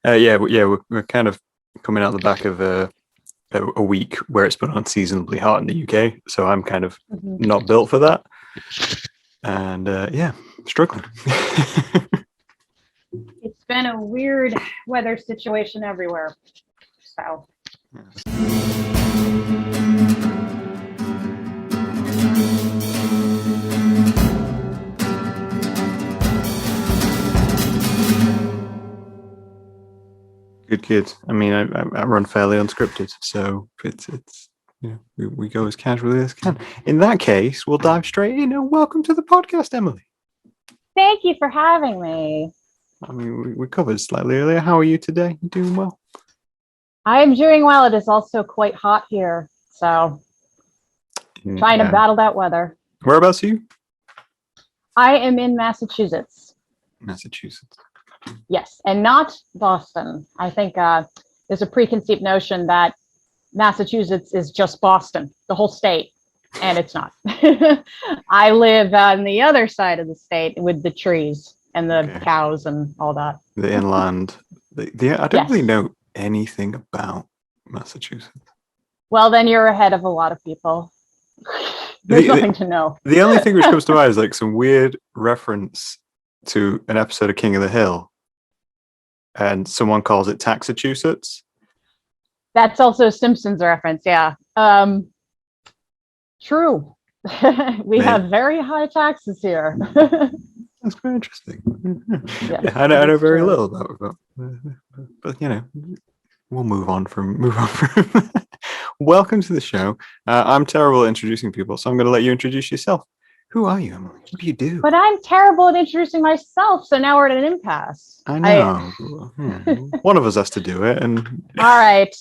We're kind of coming out the back of a week where it's been unseasonably hot in the UK, so I'm kind of not built for that, and struggling. It's been a weird weather situation everywhere, so. Good kids. I mean, I run fairly unscripted, so it's we go as casually as can. In that case, we'll dive straight in. And welcome to the podcast, Emily. Thank you for having me. I mean, we covered slightly earlier. How are you today? You doing well? I'm doing well. It is also quite hot here, so trying to battle that weather. Whereabouts are you? I am in Massachusetts. Massachusetts. Yes, and not Boston. I think there's a preconceived notion that Massachusetts is just Boston, the whole state, and it's not. I live on the other side of the state with the trees and the cows and all that. The inland. I don't really know anything about Massachusetts. Well, then you're ahead of a lot of people. There's nothing to know. The only thing which comes to mind is like some weird reference to an episode of King of the Hill, and someone calls it Taxachusetts. That's also a Simpsons reference, yeah. True. We have very high taxes here. That's quite interesting. Yes, I know very little about but we'll move on from Welcome to the show. I'm terrible at introducing people, so I'm going to let you introduce yourself. Who are you, Emily? What do you do? But I'm terrible at introducing myself, so now we're at an impasse. I know. One of us has to do it. And all right.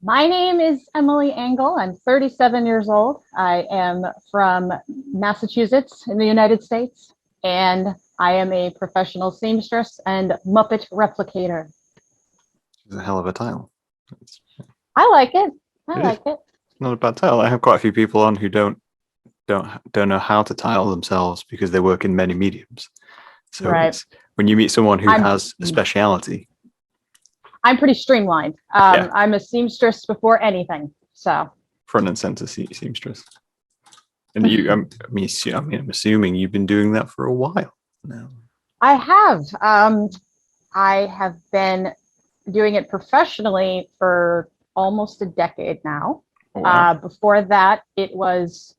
My name is Emily Engel. I'm 37 years old. I am from Massachusetts in the United States, and I am a professional seamstress and Muppet replicator. It's a hell of a title. I like it. I like it. It's not a bad title. I have quite a few people on who don't know how to title themselves because they work in many mediums. So when you meet someone who has a speciality, I'm pretty streamlined. I'm a seamstress before anything. So front and center seamstress. And I'm assuming you've been doing that for a while now. I have. I have been doing it professionally for almost a decade now. Wow. Before that, it was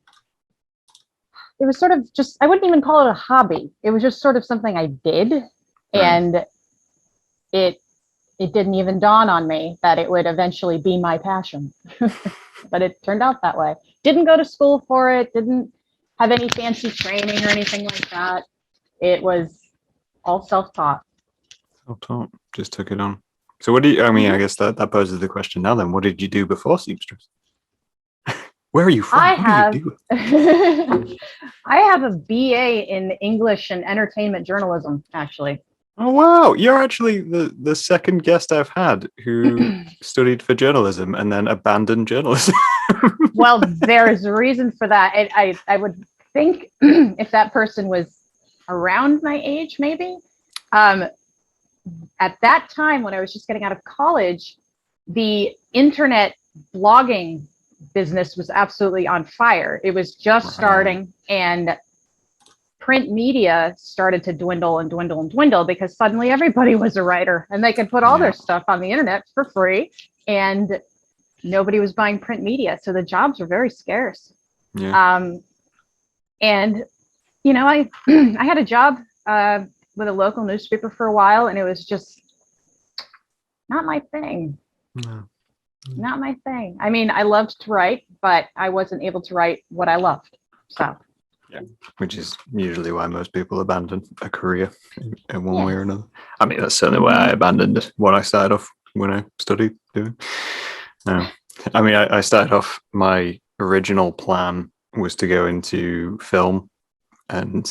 sort of just, I wouldn't even call it a hobby. It was just sort of something I did. Right. And it didn't even dawn on me that it would eventually be my passion. But it turned out that way. Didn't go to school for it, didn't have any fancy training or anything like that. It was all self-taught. Self-taught, just took it on. So what do you, I guess that poses the question now then, what did you do before seamstress? Where are you from? What do you do? I have a BA in English and entertainment journalism, actually. Oh, wow. You're actually the second guest I've had who studied for journalism and then abandoned journalism. Well, there's a reason for that. I would think if that person was around my age, maybe. At that time, when I was just getting out of college, the internet blogging business was absolutely on fire. It was just starting, and print media started to dwindle and dwindle and dwindle because suddenly everybody was a writer and they could put all their stuff on the internet for free, and nobody was buying print media. So the jobs were very scarce. Yeah. And, I had a job with a local newspaper for a while, and it was just not my thing. No. Not my thing. I mean, I loved to write, but I wasn't able to write what I loved. So, yeah, which is usually why most people abandon a career in one way or another. I mean, that's certainly why I abandoned what I started off when I studied doing. I started off, my original plan was to go into film and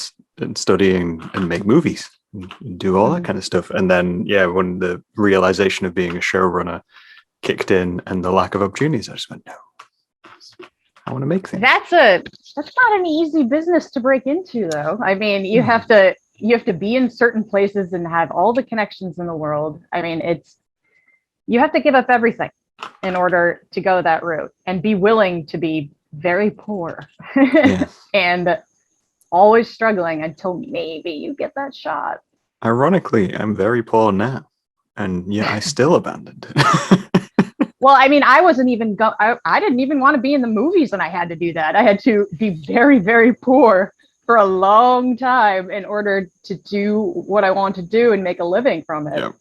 study and make movies and do all that kind of stuff. And then, when the realization of being a showrunner kicked in and the lack of opportunities, I just went, no, I want to make things. That's not an easy business to break into, though. I mean, you have to you have to be in certain places and have all the connections in the world. I mean, you have to give up everything in order to go that route and be willing to be very poor and always struggling until maybe you get that shot. Ironically, I'm very poor now, and yet I still abandoned it. Well, I mean, I wasn't even I didn't even want to be in the movies when I had to do that. I had to be very, very poor for a long time in order to do what I want to do and make a living from it. Yep.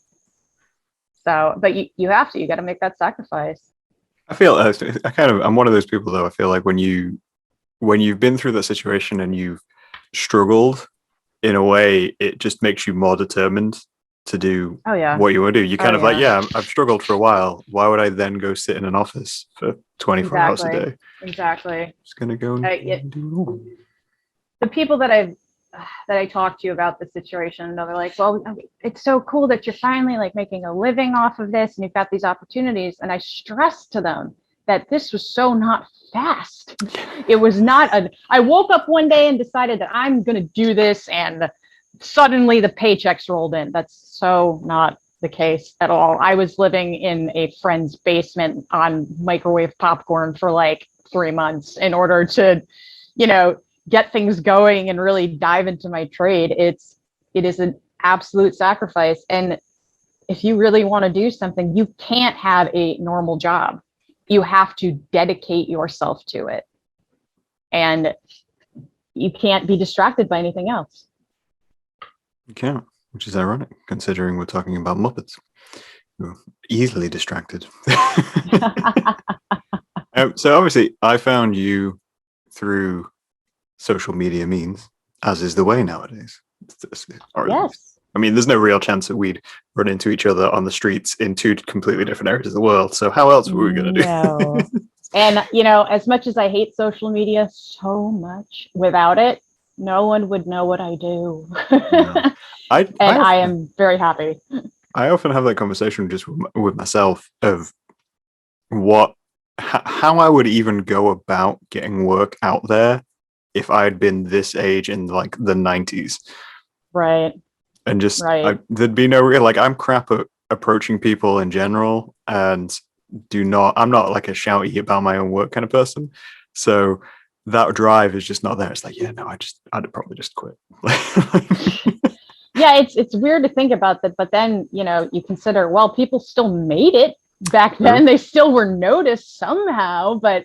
So, but you have to, you got to make that sacrifice. I feel I'm one of those people though. I feel like when you've been through that situation and you've struggled, in a way, it just makes you more determined to do what you want to do. You're kind of like, I've struggled for a while. Why would I then go sit in an office for 24 hours a day? Exactly. Just gonna go and do it all. The people that I talked to about the situation, they're like, well, it's so cool that you're finally like making a living off of this and you've got these opportunities. And I stressed to them that this was so not fast. It was not I woke up one day and decided that I'm going to do this and suddenly the paychecks rolled in. That's so not the case at all. I was living in a friend's basement on microwave popcorn for like 3 months in order to, get things going and really dive into my trade. It is an absolute sacrifice. And if you really want to do something, you can't have a normal job. You have to dedicate yourself to it. And you can't be distracted by anything else. You can't, which is ironic considering we're talking about Muppets. You're easily distracted. So obviously I found you through social media means, as is the way nowadays. Yes. I mean, there's no real chance that we'd run into each other on the streets in two completely different areas of the world. So how else were we going to do? And, as much as I hate social media so much, without it, no one would know what I do. No. I am very happy. I often have that conversation just with myself of how I would even go about getting work out there if I had been this age in like the 90s. Right. And just, there'd be no real, I'm crap at approaching people in general and I'm not like a shouty about my own work kind of person. So that drive is just not there. It's like, I'd probably just quit. Yeah, it's weird to think about that. But then, you consider, well, people still made it back then. They still were noticed somehow, but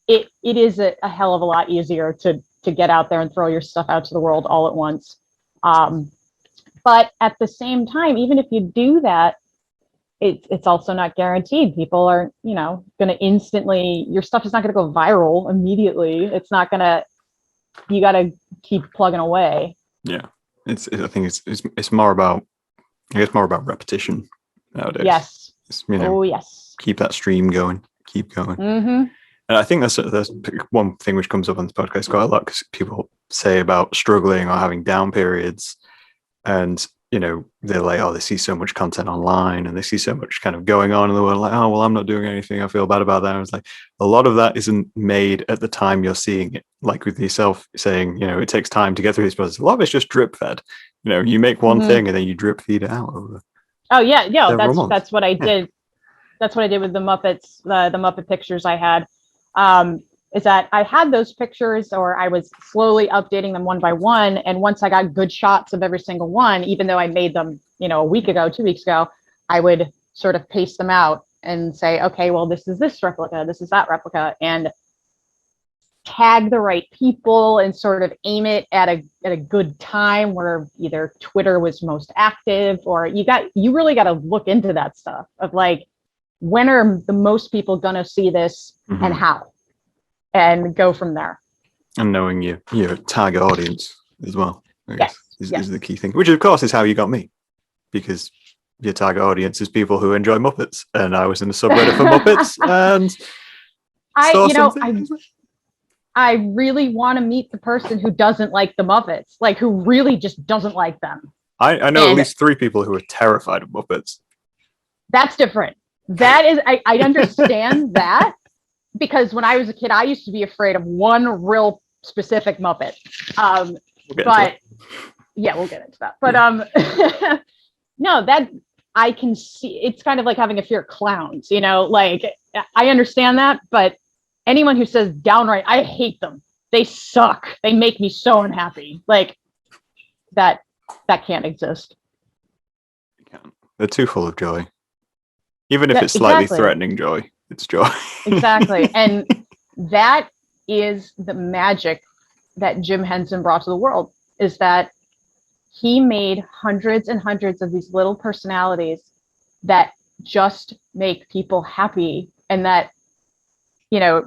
it is a hell of a lot easier to get out there and throw your stuff out to the world all at once. But at the same time, even if you do that, it's also not guaranteed. People aren't, going to instantly, your stuff is not going to go viral immediately. It's not going to, you got to keep plugging away. Yeah. I think it's more about, repetition nowadays. Yes. Yes. Keep that stream going. Keep going. Mm-hmm. And I think that's one thing which comes up on this podcast quite a lot because people say about struggling or having down periods, and they're like, oh, they see so much content online and they see so much kind of going on in the world, like, oh, well, I'm not doing anything, I feel bad about that. And it's like a lot of that isn't made at the time you're seeing it. Like with yourself saying, it takes time to get through these processes. A lot of it's just drip fed. You make one thing and then you drip feed it out over. Oh yeah, that's what I did. That's what I did with the Muppets, the Muppet pictures I had. Is that I had those pictures, or I was slowly updating them one by one. And once I got good shots of every single one, even though I made them, a week ago, 2 weeks ago, I would sort of paste them out and say, okay, well, this is this replica, this is that replica, and tag the right people and sort of aim it at a good time where either Twitter was most active, or you really got to look into that stuff of like, when are the most people going to see this and how? And go from there. And knowing your target audience as well, I guess, is the key thing. Which, of course, is how you got me, because your target audience is people who enjoy Muppets, and I was in a subreddit for Muppets, and I really want to meet the person who doesn't like the Muppets, like who really just doesn't like them. I know at least 3 people who are terrified of Muppets. That's different. That is, I understand that. Because when I was a kid, I used to be afraid of one real specific Muppet. But yeah, we'll get into that. But no, that I can see. It's kind of like having a fear of clowns, like I understand that, but anyone who says downright, I hate them, they suck, they make me so unhappy, like that can't exist. They're too full of joy. Even if it's slightly threatening joy, it's joy. Exactly. And that is the magic that Jim Henson brought to the world, is that he made hundreds and hundreds of these little personalities that just make people happy and that,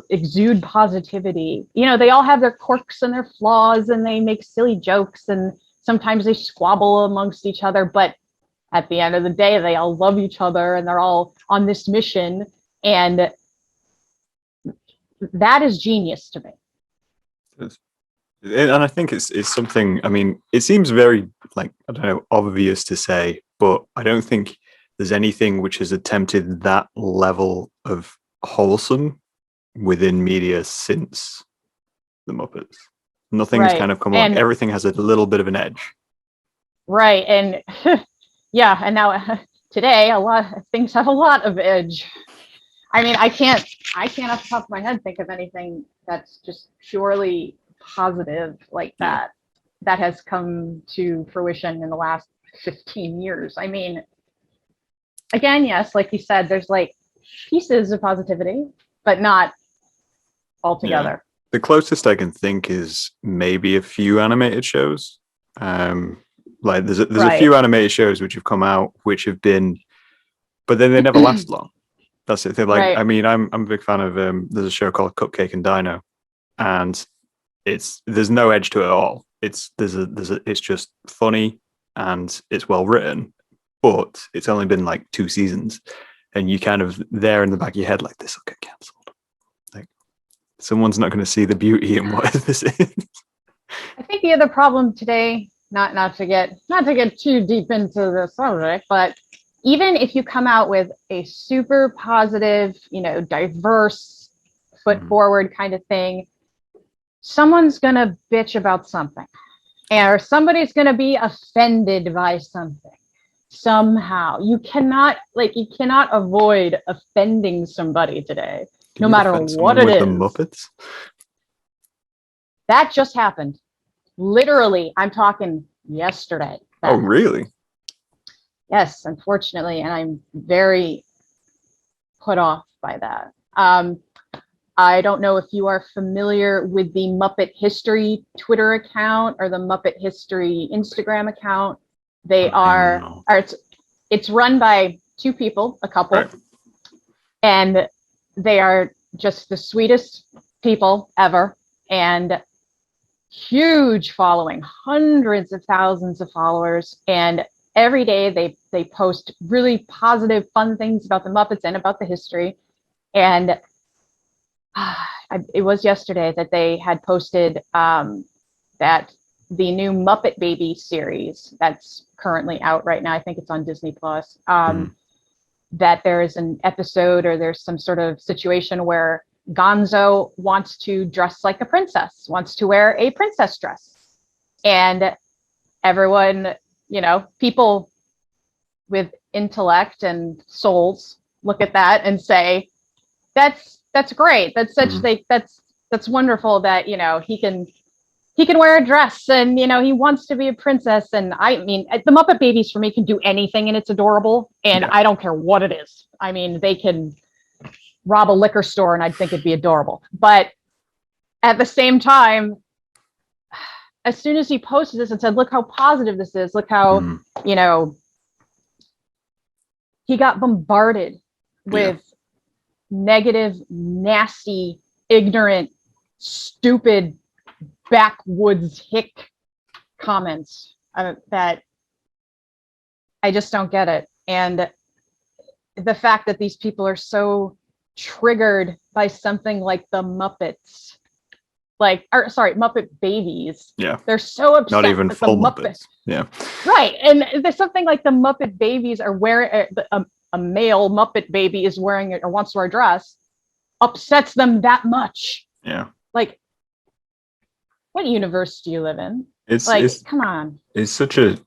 exude positivity. They all have their quirks and their flaws and they make silly jokes and sometimes they squabble amongst each other, but at the end of the day, they all love each other and they're all on this mission. And that is genius to me. And I think it's something, I mean, it seems very, like, I don't know, obvious to say, but I don't think there's anything which has attempted that level of wholesome within media since the Muppets. Nothing's kind of come along. Everything has a little bit of an edge. Right. And yeah, and now today a lot of things have a lot of edge. I mean, I can't off the top of my head think of anything that's just purely positive like that has come to fruition in the last 15 years. I mean, again, yes, like you said, there's like pieces of positivity, but not altogether. Yeah. The closest I can think is maybe a few animated shows. Like there's a few animated shows which have come out which have been, but then they never last long. That's it. They're like, I mean, I'm a big fan of there's a show called Cupcake and Dino, and there's no edge to it at all. It's just funny and it's well written, but it's only been like 2 seasons, and you kind of there in the back of your head like, this will get cancelled. Like someone's not going to see the beauty in what this is. I think the other problem today, not to get too deep into the subject, but even if you come out with a super positive, diverse, foot forward kind of thing, someone's going to bitch about something, or somebody's going to be offended by something somehow. You cannot avoid offending somebody today, no matter what it is. The Muppets? That just happened. Literally, I'm talking yesterday. Oh, really? Yes, unfortunately, and I'm very put off by that. I don't know if you are familiar with the Muppet History Twitter account or the Muppet History Instagram account. It's run by 2 people, a couple, right, and they are just the sweetest people ever, and huge following, hundreds of thousands of followers, and every day they post really positive, fun things about the Muppets and about the history. And it was yesterday that they had posted that the new Muppet Baby series that's currently out right now, I think it's on Disney Plus, that there is an episode or there's some sort of situation where Gonzo wants to dress like a princess, wants to wear a princess dress. And everyone, people with intellect and souls look at that and say, that's great. That's such that's wonderful that, he can wear a dress and, he wants to be a princess. And I mean, the Muppet Babies for me can do anything and it's adorable. And I don't care what it is. I mean, they can rob a liquor store and I'd think it'd be adorable. But at the same time, as soon as he posted this and said, look how positive this is, look how, he got bombarded with negative, nasty, ignorant, stupid, backwoods hick comments that I just don't get it. And the fact that these people are so triggered by something like the Muppets, Muppet Babies. Yeah. They're so upset. Not even full Muppets. Yeah. Right. And there's something like the Muppet Babies are wearing, a male Muppet Baby is wearing it or wants to wear a dress, upsets them that much. Yeah. Like, what universe do you live in? It's Like, it's come on. it's such a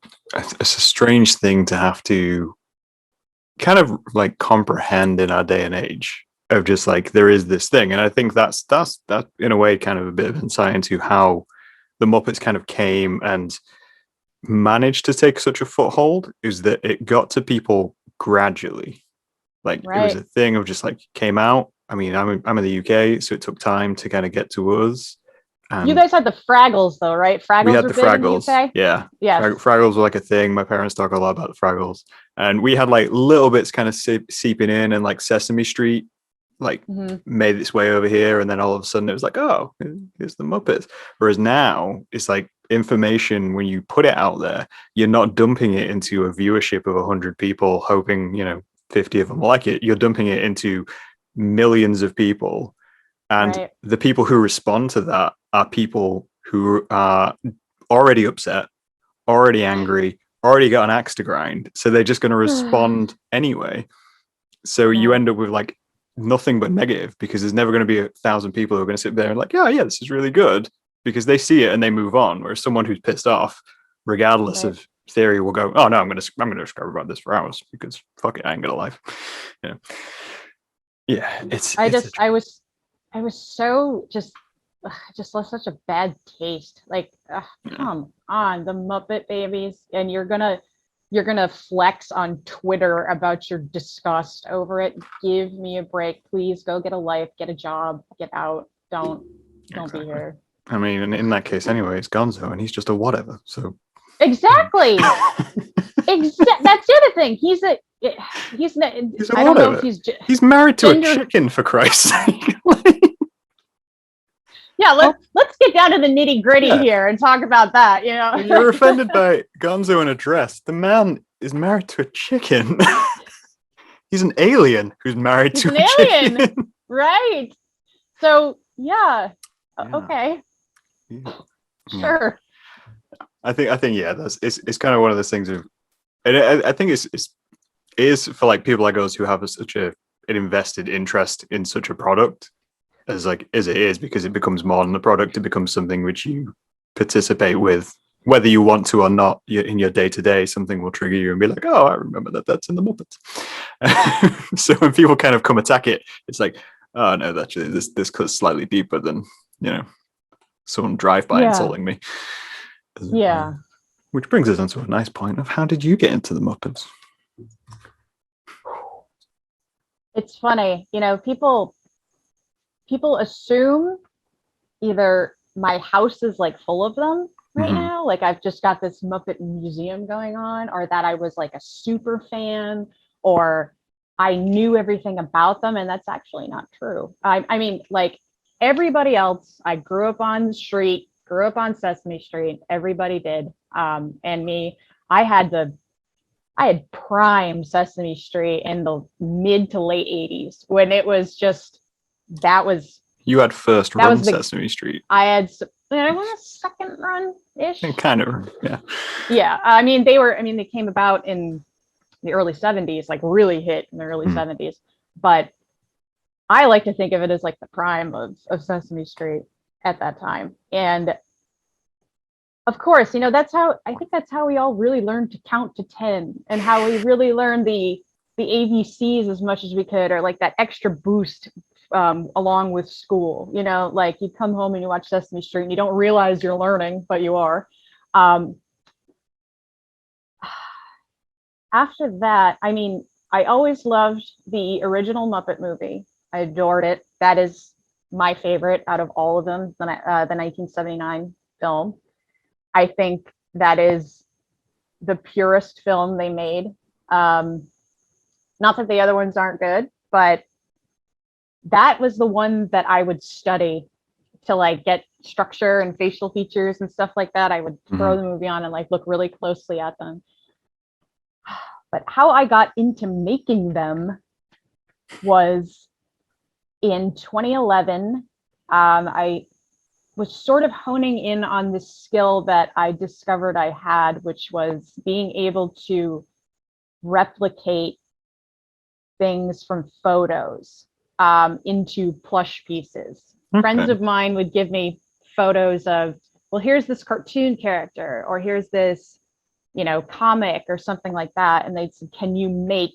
strange thing to have to kind of like comprehend in our day and age of just like there is this thing. And I think that's that in a way kind of a bit of insight into how the Muppets kind of came and managed to take such a foothold, is that it got to people gradually. Like it was Right. a thing of just like came out. I mean, I'm in the UK, so it took time to kind of get to us. You And guys had the Fraggles though, right? we Fraggles had are the big in the Fraggles. UK. Yeah. Yes. Fraggles were like a thing. My parents talk a lot about the Fraggles. And we had like little bits kind of seeping in, and like Sesame Street like Hmm. made its way over here. And then all of a sudden it was like, oh, here's the Muppets. Whereas now it's like information, when you put it out there, you're not dumping it into a viewership of 100 people, hoping, 50 of them like it. You're dumping it into millions of people. And Right. the people who respond to that are people who are already upset, already angry, already got an axe to grind. So they're just going to respond anyway. So you Right. end up with like nothing but negative, because there's never going to be 1,000 people who are going to sit there and like, yeah, this is really good, because they see it and they move on. Whereas someone who's pissed off, regardless Right. of theory, will go, oh no, I'm gonna describe about this for hours because fuck it, I ain't gonna life. Yeah, yeah, I it's a just I was so just left such a bad taste. Like, yeah. come on, the Muppet Babies, and you're gonna flex on Twitter about your disgust over it. Give me a break, please. Go get a life, get a job, get out. Don't be Exactly. here. I mean, in that case, anyway, it's Gonzo, and he's just a whatever. So Exactly. That's the other thing. He's not. he's a I don't know if whatever. he's He's married to a gender. chicken, for Christ's sake. Yeah, Oh, let's get down to the nitty gritty yeah. here and talk about that. You're offended by Gonzo in a dress. The man is married to a chicken. He's an alien who's married He's to an a alien, chicken. right? So yeah, Yeah. okay, Yeah. Yeah. sure. I think yeah, that's it's kind of one of those things of, and I think it is for like people like us who have such an invested interest in such a product as it is, because it becomes more than a product. It becomes something which you participate with, whether you want to or not. In your day to day, something will trigger you and be like, oh, I remember that's in the Muppets. So when people kind of come attack it, it's like, oh no, actually this cuts slightly deeper than, someone drive by Yeah, insulting me. yeah. Which brings us onto a nice point of, how did you get into the Muppets? It's funny, people assume either my house is like full of them right Mm-hmm. now, like I've just got this Muppet museum going on, or that I was like a super fan, or I knew everything about them, and that's actually not true. I mean, like everybody else, I grew up on the street, grew up on Sesame Street. Everybody did, and me, I had the I had prime Sesame Street in the mid to late '80s when it was just that was You had first that run was the Sesame Street. I want a second run ish. And kind of, yeah. Yeah, I mean they came about in the early '70s, like really hit in the early Mm. '70s. But I like to think of it as like the prime of Sesame Street at that time. And of course, that's how we all really learned to count to 10, and how we really learned the ABCs as much as we could, or like that extra boost along with school. Like you come home and you watch Sesame Street and you don't realize you're learning, but you are. Um, After that, I mean, I always loved the original Muppet movie. I adored it. That is my favorite out of all of them, the 1979 film. I think that is the purest film they made. Um, Not that the other ones aren't good, but that was the one that I would study to like get structure and facial features and stuff like that. I would throw Mm-hmm. the movie on and like look really closely at them. But how I got into making them was in 2011. I was sort of honing in on this skill that I discovered I had, which was being able to replicate things from photos into plush pieces. Friends Okay. of mine would give me photos of well, here's this cartoon character, or here's this, comic or something like that. And they said, can you make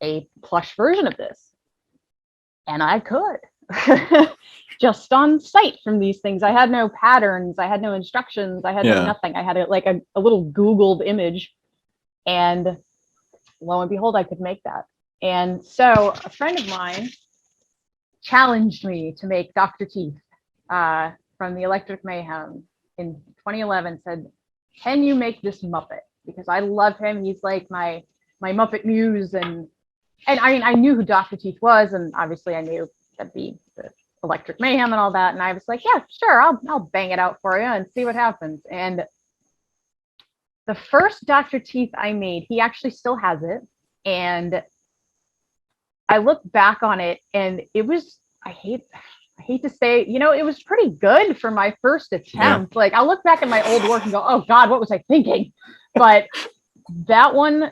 a plush version of this? And I could. Just on sight from these things. I had no patterns, I had no instructions, I had no nothing. I had a little Googled image, and lo and behold, I could make that. And so a friend of mine challenged me to make Dr. Teeth from the Electric Mayhem in 2011, said, can you make this Muppet? Because I love him. He's like my Muppet muse. And I knew who Dr. Teeth was, and obviously I knew that'd be the Electric Mayhem and all that. And I was like, yeah, sure, I'll bang it out for you and see what happens. And the first Dr. Teeth I made, he actually still has it. And I look back on it, and it was, I hate to say, it was pretty good for my first attempt. Like, I look back at my old work and go, oh God, what was I thinking? But that one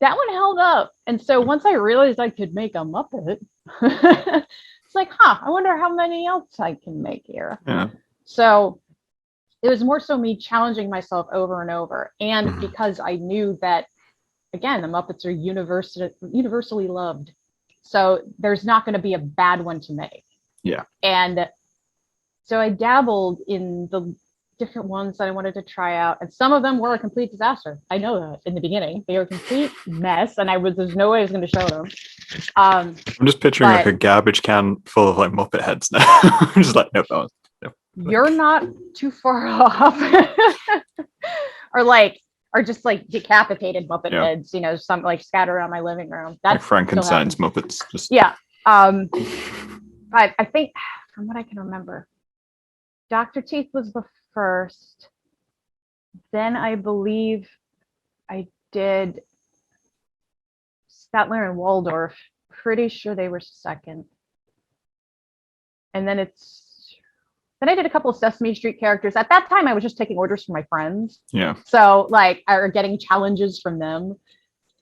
held up. And so once I realized I could make a Muppet, it's like, I wonder how many else I can make here. Yeah. So it was more so me challenging myself over and over. And because I knew that, again, the Muppets are universally loved. So there's not going to be a bad one to make. Yeah. And so I dabbled in the different ones that I wanted to try out. And some of them were a complete disaster. I know that in the beginning. They were a complete mess. And there's no way I was going to show them. I'm just picturing like a garbage can full of like Muppet heads now. I'm just like, nope. You're not too far off. or just like decapitated Muppet heads, some like scattered around my living room. That's like Frankenstein's Muppets. Just... Yeah. But I think, from what I can remember, Dr. Teeth was the first. Then I believe I did Statler and Waldorf. Pretty sure they were second. And then I did a couple of Sesame Street characters. At that time, I was just taking orders from my friends. Yeah. So or getting challenges from them,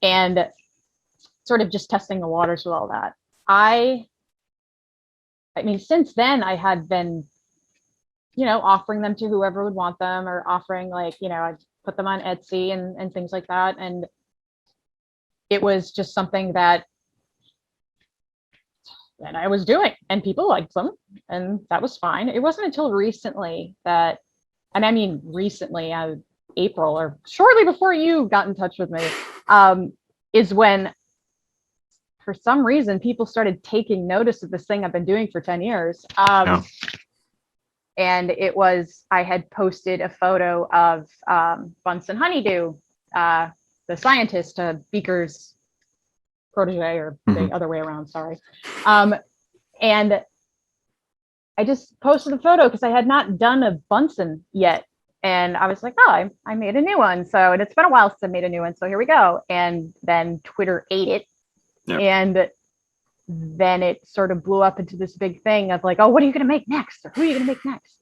and sort of just testing the waters with all that. I mean, since then I had been, offering them to whoever would want them, or offering I put them on Etsy and things like that. And it was just something that I was doing, and people liked them, and that was fine. It wasn't until recently that, and I mean recently, April, or shortly before you got in touch with me, is when, for some reason, people started taking notice of this thing I've been doing for 10 years. And it was, I had posted a photo of Bunsen Honeydew, the scientist, Beaker's protege, or the other way around, sorry. And I just posted a photo because I had not done a Bunsen yet. And I was like, I made a new one. So, and it's been a while since I made a new one. So here we go. And then Twitter ate it. Yep. And then it sort of blew up into this big thing of like, oh, what are you going to make next? Or who are you going to make next?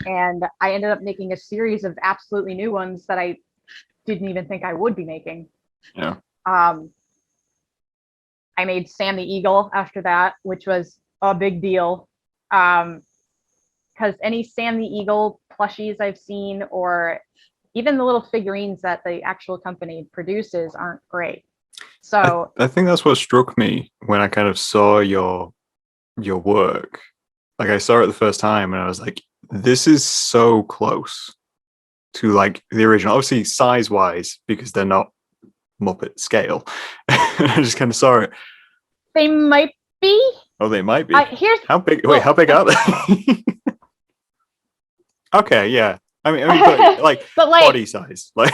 And I ended up making a series of absolutely new ones that I didn't even think I would be making. Yeah. I made Sam the Eagle after that, which was a big deal. Because any Sam the Eagle plushies I've seen, or even the little figurines that the actual company produces, aren't great. So I think that's what struck me when I kind of saw your work. Like, I saw it the first time and I was like, this is so close to like the original, obviously size wise, because they're not Muppet scale. I just kind of saw it. They might be. Oh, they might be. How big? Wait, how big are they? Okay, yeah. I mean, like body size, like.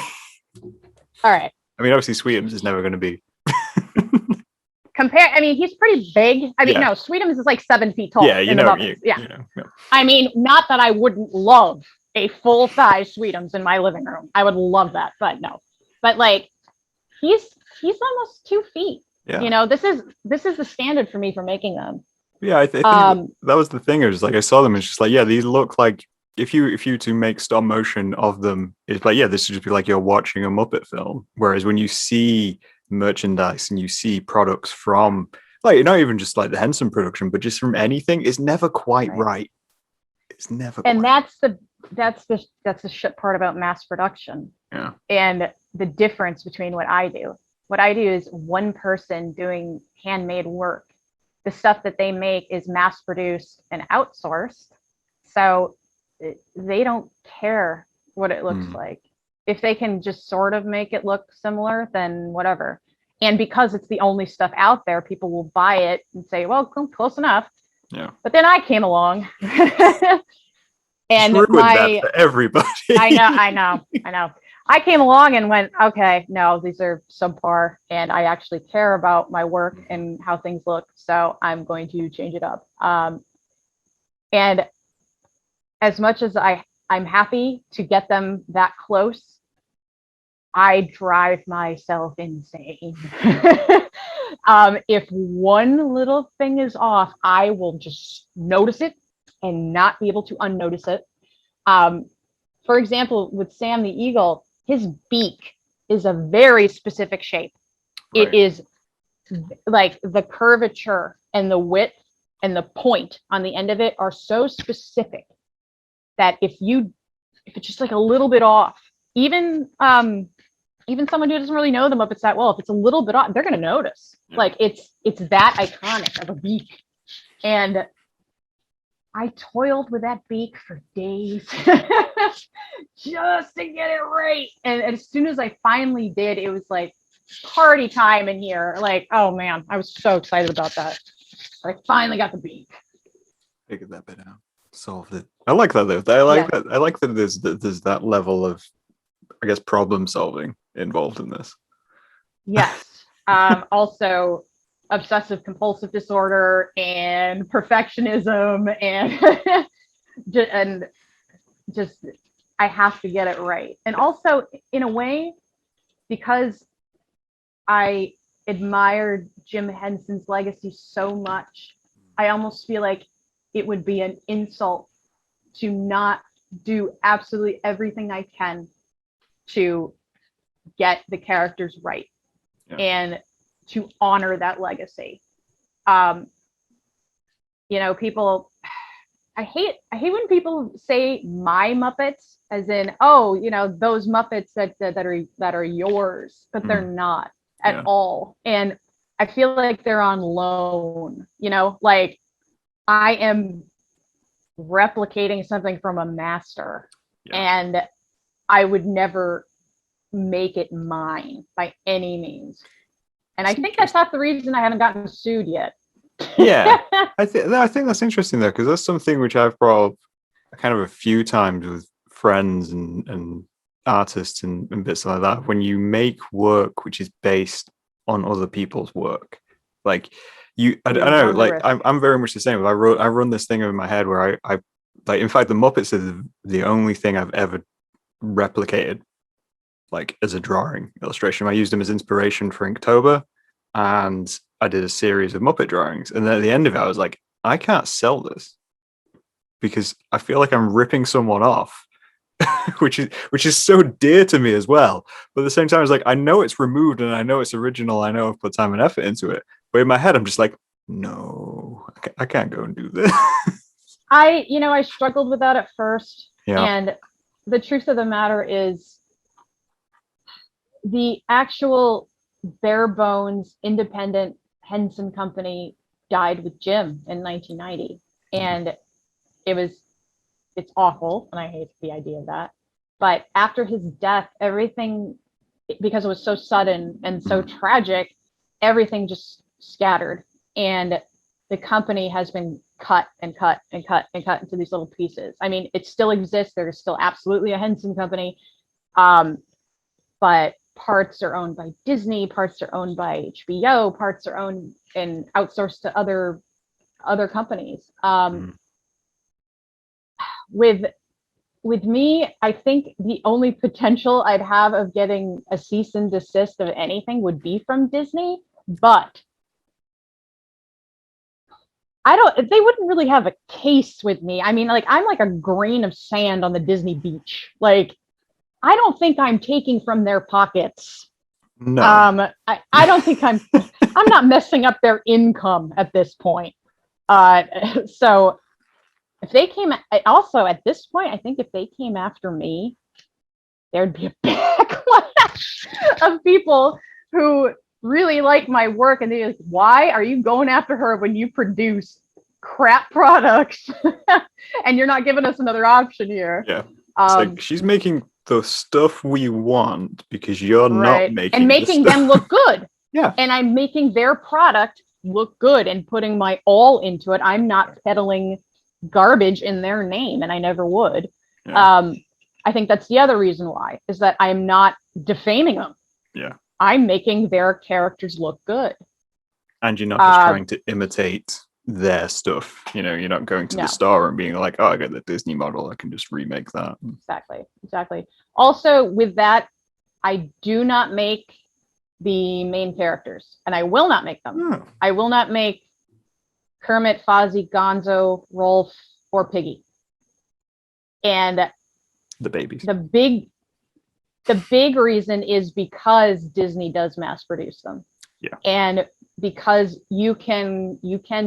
All right. I mean, obviously, Sweetums is never going to be. I mean, he's pretty big. I mean, no, Sweetums is like 7 feet tall. Yeah, yeah. I mean, not that I wouldn't love a full-size Sweetums in my living room. I would love that, but no. But like, he's almost 2 feet. Yeah. This is the standard for me for making them. Yeah, I think that was the thing. It was like, I saw them and it's just like, yeah, these look like, if you to make stop motion of them, it's like, yeah, this would just be like you're watching a Muppet film. Whereas when you see merchandise and you see products from, like, not even just like the Henson production, but just from anything, it's never quite right. It's never. And quite. that's the shit part about mass production. Yeah. And the difference between what I do. What I do is one person doing handmade work. The stuff that they make is mass produced and outsourced. So they don't care what it looks like. If they can just sort of make it look similar, then whatever. And because it's the only stuff out there, people will buy it and say, well, close enough. Yeah. But then I came along and ruined that for everybody. I know. I came along and went, okay, no, these are subpar, and I actually care about my work and how things look, so I'm going to change it up. And as much as I'm happy to get them that close, I drive myself insane. If one little thing is off, I will just notice it and not be able to unnotice it. For example, with Sam the Eagle, his beak is a very specific shape. Right. It is like the curvature and the width and the point on the end of it are so specific that if it's just like a little bit off, even someone who doesn't really know the Muppets that well, if it's a little bit off, they're going to notice. Yeah. Like it's that iconic of a beak. And I toiled with that beak for days just to get it right. And as soon as I finally did, it was like party time in here. Like, oh man, I was so excited about that. I finally got the beak. Figured that bit out. Solved it. I like that though. I like that. I like that there's that level of, I guess, problem solving involved in this. Yes. Also, obsessive compulsive disorder and perfectionism and just I have to get it right. And also, in a way, because I admired Jim Henson's legacy so much, I almost feel like it would be an insult to not do absolutely everything I can to get the characters right. Yeah. And to honor that legacy. People, I hate when people say my Muppets, as in, oh, those Muppets that are yours, but they're not at all. And I feel like they're on loan, like I am replicating something from a master, and I would never make it mine by any means. And I think that's half the reason I haven't gotten sued yet. Yeah, I think that's interesting though, because that's something which I've brought up kind of a few times with friends and artists and bits like that. When you make work which is based on other people's work, like I don't know, like I'm very much the same. I run this thing in my head where I like, in fact, the Muppets are the only thing I've ever replicated, like as a drawing illustration. I used them as inspiration for Inktober, and I did a series of Muppet drawings. And then at the end of it, I was like, I can't sell this because I feel like I'm ripping someone off, which is so dear to me as well. But at the same time, I was like, I know it's removed and I know it's original. I know I've put time and effort into it. But in my head, I'm just like, no, I can't go and do this. I struggled with that at first. Yeah. And the truth of the matter is the actual bare bones independent Henson company died with Jim in 1990. And it's awful. And I hate the idea of that. But after his death, everything, because it was so sudden and so tragic, everything just scattered. And the company has been cut and cut and cut and cut into these little pieces. I mean, it still exists. There's still absolutely a Henson company. But parts are owned by Disney, parts are owned by HBO, parts are owned and outsourced to other companies. With me, I think the only potential I'd have of getting a cease and desist of anything would be from Disney, but they wouldn't really have a case with me. I mean, like, I'm like a grain of sand on the Disney beach. Like, I don't think I'm taking from their pockets. No. I don't think I'm not messing up their income at this point. So If they came, also at this point, I think if they came after me, there'd be a backlash of people who really like my work, and they're like, why are you going after her when you produce crap products and you're not giving us another option here? Yeah. It's like, she's making the stuff we want because you're not making and making them look good. Yeah. And I'm making their product look good and putting my all into it. I'm not peddling garbage in their name, and I never would. Yeah. I think that's the other reason why, is that I'm not defaming them. Yeah. I'm making their characters look good. And you're not just trying to imitate their stuff. You know, you're not going to the store and being like, oh, I got the Disney model, I can just remake that. Exactly. Also, with that, I do not make the main characters, and I will not make them. Oh. I will not make Kermit, Fozzie, Gonzo, Rolf, or Piggy. And the babies. The big reason is because Disney does mass produce them. Yeah. And because you can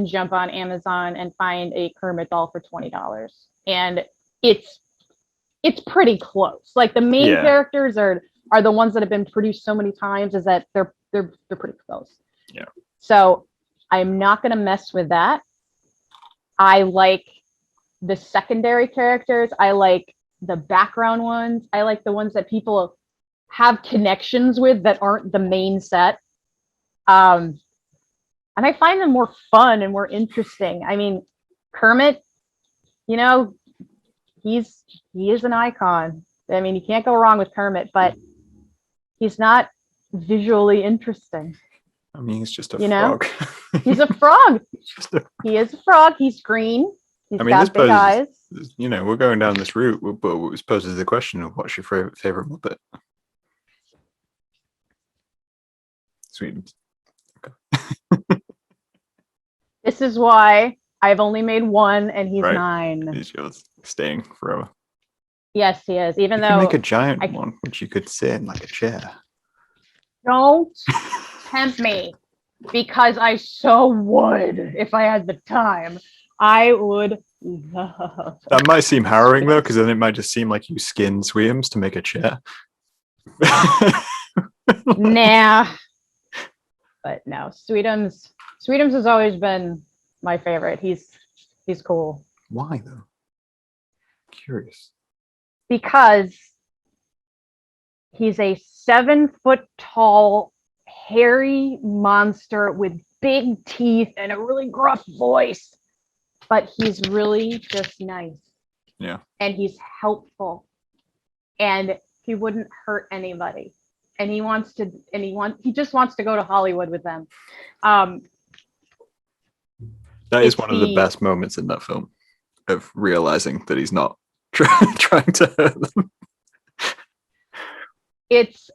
jump on Amazon and find a Kermit doll for $20. And it's pretty close. Like the main characters are the ones that have been produced so many times, is that they're pretty close. Yeah. So I'm not gonna mess with that. I like the secondary characters. I like the background ones. I like the ones that people have connections with that aren't the main set. And I find them more fun and more interesting. I mean, Kermit, you know, he is an icon. I mean, you can't go wrong with Kermit, but he's not visually interesting. I mean, he's just a frog. He's a frog. He is a frog. He's green. He's got big eyes. You know, we're going down this route, but it poses the question of what's your favorite Muppet? Sweet. Okay. This is why I've only made one, and he's 9. He's yours, staying forever. Yes, he is. Even you though can make a giant one, which you could sit in like a chair. Don't tempt me, because I so would if I had the time. I would love. That might seem harrowing though, because then it might just seem like you skinned Sweetums to make a chair. Nah. But no, Sweetums has always been my favorite. He's cool. Why though? Curious. Because he's a 7-foot tall, hairy monster with big teeth and a really gruff voice. But he's really just nice. Yeah. And he's helpful. And he wouldn't hurt anybody. And he just wants to go to Hollywood with them. That is one of the best moments in that film, of realizing that he's not trying to hurt them. It's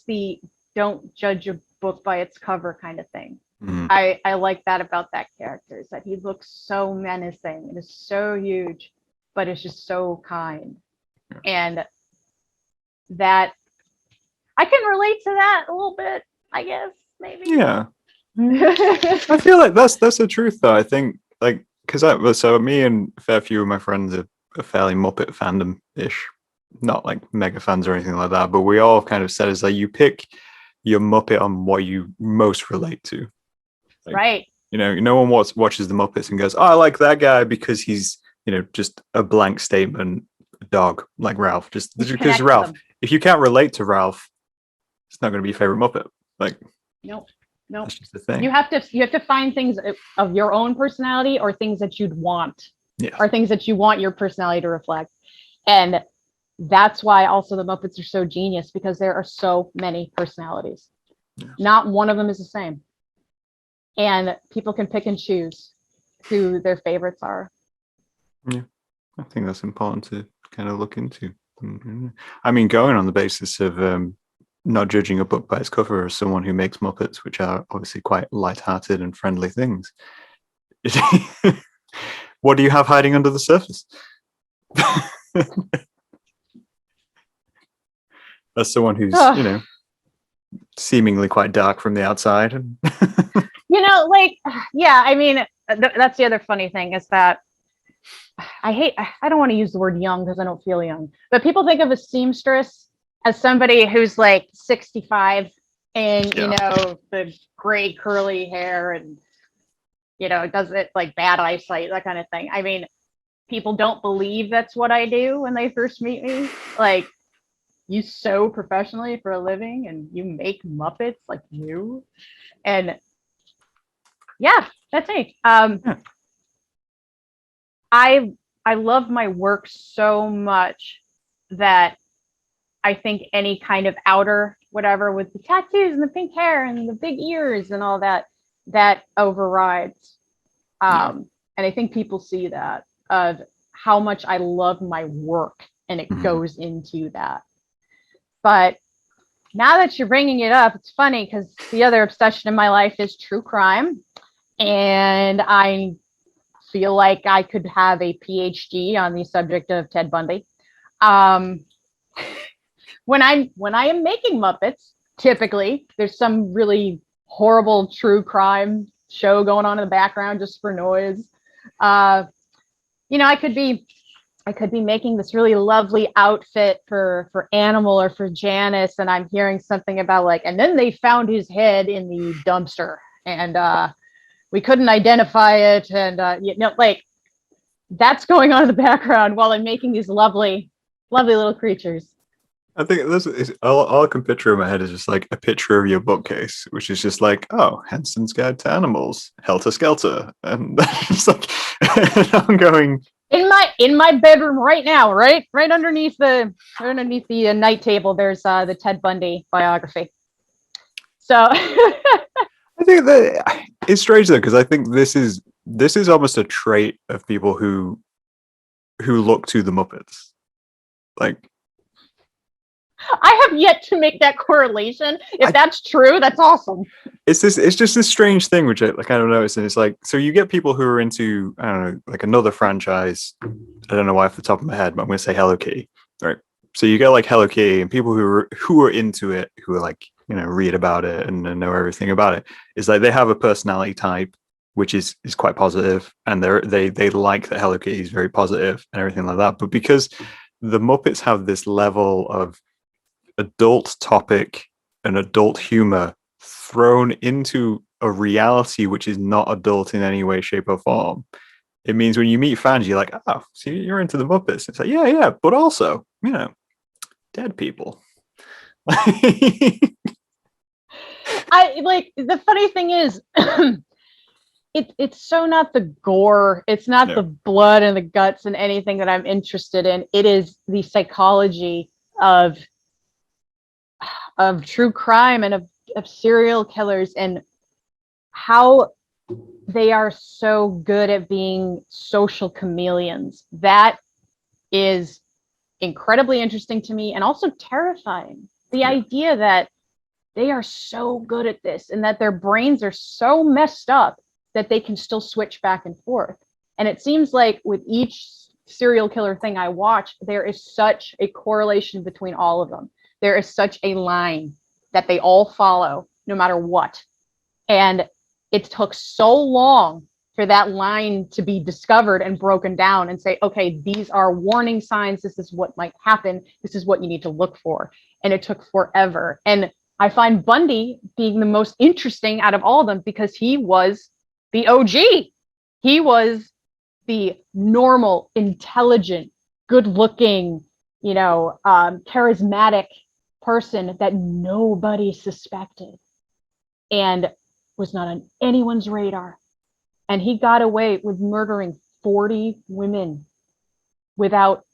the don't judge a book by its cover kind of thing. Mm. I like that about that character, is that he looks so menacing and is so huge, but is just so kind. Yeah. And that I can relate to that a little bit, I guess, maybe. Yeah. I feel like that's the truth though. I think, like, so me and a fair few of my friends are fairly Muppet fandom-ish. Not like mega fans or anything like that, but we all kind of said it's like you pick your Muppet on what you most relate to. Like, right. You know, no one watches the Muppets and goes, oh, I like that guy because he's, you know, just a blank statement dog like Ralph. Just because Ralph. If you can't relate to Ralph, it's not going to be your favorite Muppet. Like, nope. That's just the thing. You have to find things of your own personality, or things that you'd want, or things that you want your personality to reflect. And that's why also the Muppets are so genius, because there are so many personalities. Yes. Not one of them is the same. And people can pick and choose who their favorites are. Yeah, I think that's important to kind of look into. Mm-hmm. I mean, going on the basis of not judging a book by its cover, as someone who makes Muppets, which are obviously quite light-hearted and friendly things, what do you have hiding under the surface? As someone who's, you know, seemingly quite dark from the outside. And you know, like, yeah, I mean, that's the other funny thing is that I don't want to use the word young because I don't feel young, but people think of a seamstress as somebody who's like 65 and, Yeah. the gray curly hair and, does it like bad eyesight, that kind of thing. I mean, people don't believe that's what I do when they first meet me. Like, you sew professionally for a living and you make Muppets like you. And yeah, that's me. Yeah. I love my work so much that I think any kind of outer whatever with the tattoos and the pink hair and the big ears and all that overrides. Yeah. And I think people see that of how much I love my work and it goes into that. But now that you're bringing it up, it's funny because the other obsession in my life is true crime. And I feel like I could have a PhD on the subject of Ted Bundy. When I am making Muppets, typically there's some really horrible true crime show going on in the background just for noise. I could be making this really lovely outfit for Animal or for Janice, and I'm hearing something about like, and then they found his head in the dumpster, and we couldn't identify it, and like that's going on in the background while I'm making these lovely, lovely little creatures. I think this is all I can picture in my head is just like a picture of your bookcase, which is just like, oh, Henson's Guide to Animals, Helter Skelter, and it's like I'm going In my bedroom right now, right underneath the night table. There's the Ted Bundy biography. So I think that it's strange though because I think this is almost a trait of people who look to the Muppets. Like I have yet to make that correlation. If that's true, that's awesome. it's just this strange thing which I kind of noticed, and it's like so you get people who are into I don't know like another franchise. I don't know why off the top of my head, but I'm going to say Hello Kitty, right? So you get like Hello Kitty and people who are into it, who are like read about it and know everything about it. Is like they have a personality type which is quite positive, and they like that Hello Kitty is very positive and everything like that. But because the Muppets have this level of adult topic and adult humor thrown into a reality which is not adult in any way, shape, or form. It means when you meet fans, you're like, oh, so you're into the Muppets. It's like, yeah, but also, dead people. I like the funny thing is it's so not the gore, it's not the blood and the guts and anything that I'm interested in. It is the psychology of true crime and of serial killers and how they are so good at being social chameleons. That is incredibly interesting to me and also terrifying. The idea that they are so good at this and that their brains are so messed up that they can still switch back and forth. And it seems like with each serial killer thing I watch, there is such a correlation between all of them. There is such a line that they all follow no matter what. And it took so long for that line to be discovered and broken down and say, okay, these are warning signs. This is what might happen. This is what you need to look for. And it took forever. And I find Bundy being the most interesting out of all of them because he was the OG. He was the normal, intelligent, good-looking, charismatic person that nobody suspected and was not on anyone's radar. And he got away with murdering 40 women without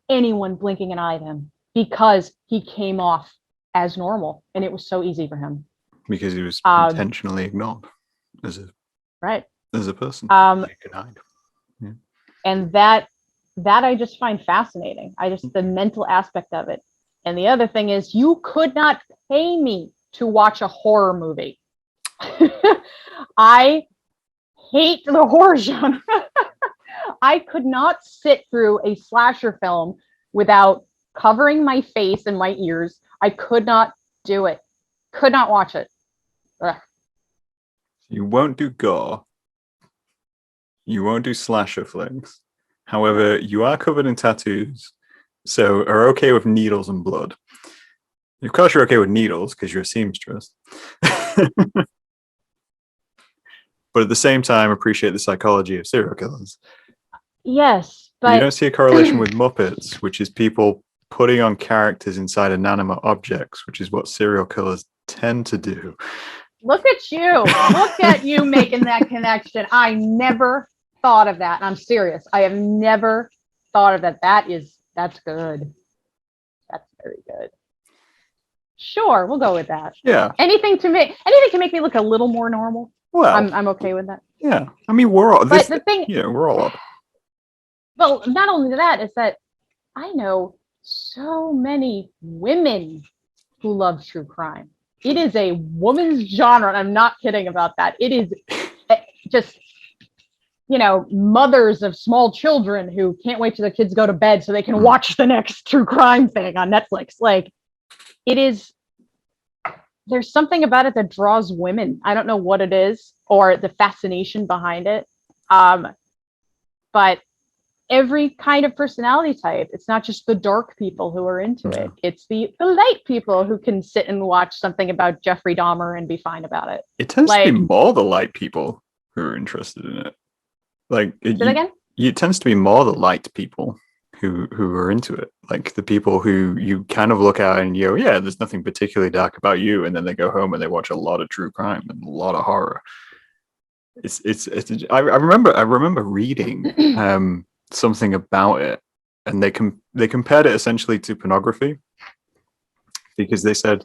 anyone blinking an eye at him because he came off as normal and it was so easy for him. Because he was intentionally ignored as a person. You can hide. Yeah. And that I just find fascinating. The mental aspect of it. And the other thing is you could not pay me to watch a horror movie. I hate the horror genre. I could not sit through a slasher film without covering my face and my ears. I could not do it. Could not watch it. Ugh. You won't do gore, You won't do slasher flicks. However, you are covered in tattoos, so are okay with needles and blood. Of course, you're okay with needles because you're a seamstress. But at the same time, appreciate the psychology of serial killers. Yes, You but don't see a correlation with Muppets, which is people putting on characters inside inanimate objects, which is what serial killers tend to do. look at you. Look at you making that connection. I never thought of that. I'm serious. I have never thought of that. That's good. That's very good. Sure, we'll go with that. Yeah. Anything to make me look a little more normal. Well, I'm okay with that. yeah. I mean, we're all. But the thing, yeah, we're all up. well, not only that is that I know so many women who love true crime. It is a woman's genre, and I'm not kidding about that. It is just, mothers of small children who can't wait till their kids go to bed so they can watch the next true crime thing on Netflix. Like, there's something about it that draws women. I don't know what it is or the fascination behind it. But every kind of personality type. It's not just the dark people who are into it. It's the light people who can sit and watch something about Jeffrey Dahmer and be fine about it. It tends to be more the light people who are interested in it. Like, it tends to be more the light people who are into it. Like the people who you kind of look at and you go, yeah, there's nothing particularly dark about you, and then they go home and they watch a lot of true crime and a lot of horror. I remember reading something about it, and they compared it essentially to pornography, because they said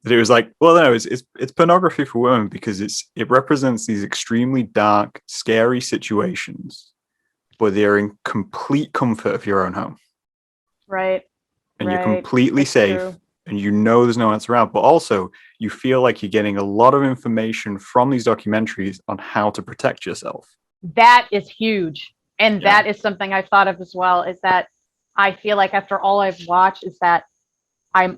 that it was like, well, no, it's pornography for women because it represents these extremely dark, scary situations, but they're in complete comfort of your own home. Right. And you're completely safe, and there's no answer around, but also you feel like you're getting a lot of information from these documentaries on how to protect yourself. That is huge. And that is something I've thought of as well, is that I feel like after all I've watched is that I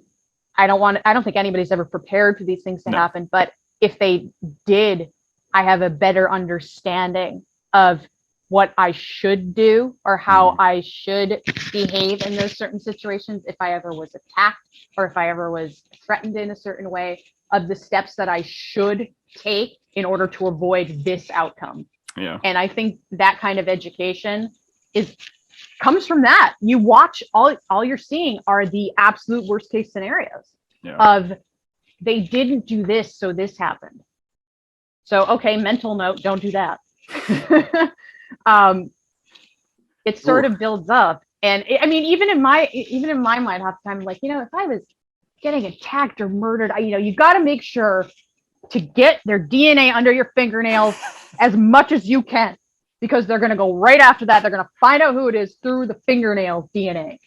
don't think anybody's ever prepared for these things to happen, but if they did, I have a better understanding of what I should do or how I should behave in those certain situations if I ever was attacked or if I ever was threatened in a certain way, of the steps that I should take in order to avoid this outcome. Yeah. And I think that kind of education comes from that. You watch, all you're seeing are the absolute worst case scenarios of they didn't do this, so this happened. So, okay, mental note, don't do that. It sort of builds up. And even in my mind, half the time, I'm like, if I was getting attacked or murdered, you got to make sure to get their DNA under your fingernails as much as you can, because they're going to go right after that. They're going to find out who it is through the fingernail DNA.